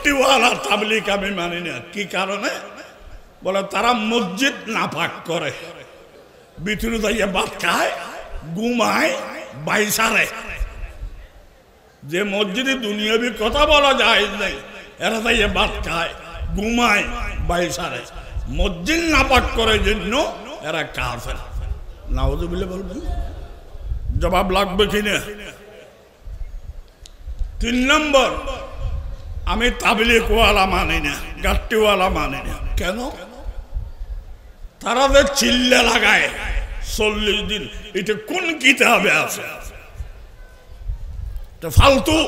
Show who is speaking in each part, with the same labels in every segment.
Speaker 1: গাট্টিওয়ালা তাবলীগ আমি মানি না। কি কারণে? বলে তারা মসজিদ নাপাক করে, ভিতরে যাইয়া ভাত খায়, ঘুমায়, বাইসারে। যে মসজিদে দুনিয়াবি কথা বলা যায় নাই, এরা যাইয়া ভাত খায়, ঘুমায়, বাইসারে। মসজিদ নাপাক করে জন্য এরা কাফের। নাউযুবিল্লাহ বলবেন? জবাব লাগবে কিনা? 3 নম্বর, আমি তাবলীগওয়ালা মানি না, গাট্টিওয়ালা মানি না। কেন? তারা যে চিল্লা লাগায় 40 দিন, এটা কোন কিতাবে আছে? ফালতু।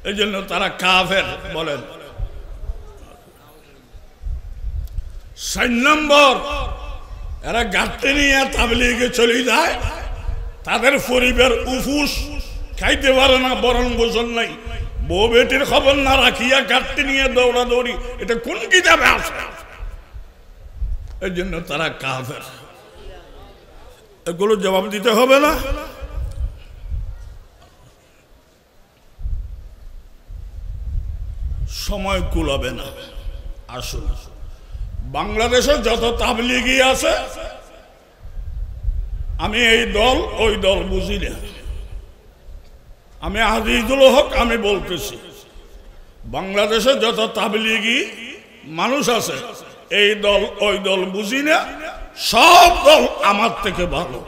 Speaker 1: এই জন্য তারা কাফের বলেন। 4 নম্বর, এরা গাট্টি নিয়ে তাবলীগে চলে যায়, তাদের পরিবার উফুস, খাইতে পারে না, বরং গোসল নাই, বউ বেটির খবর না রাখিয়া গাট্টি নিয়ে দৌড়াদৌড়ি, এটা কোন কিতাবে আছে? এই জন্য তারা কাফের। এগুলো জবাব দিতে হবে না? সময় কুলাবে না। আসুন, বাংলাদেশে যত তাবলীগী আছে, আমি এই দল ওই দল বুঝি না। আমি আজিজুল হক আমি বলতেছি, বাংলাদেশে যত তাবলীগী মানুষ আছে, এই দল ওই দল বুঝি না, সব দল আমার থেকে ভালো।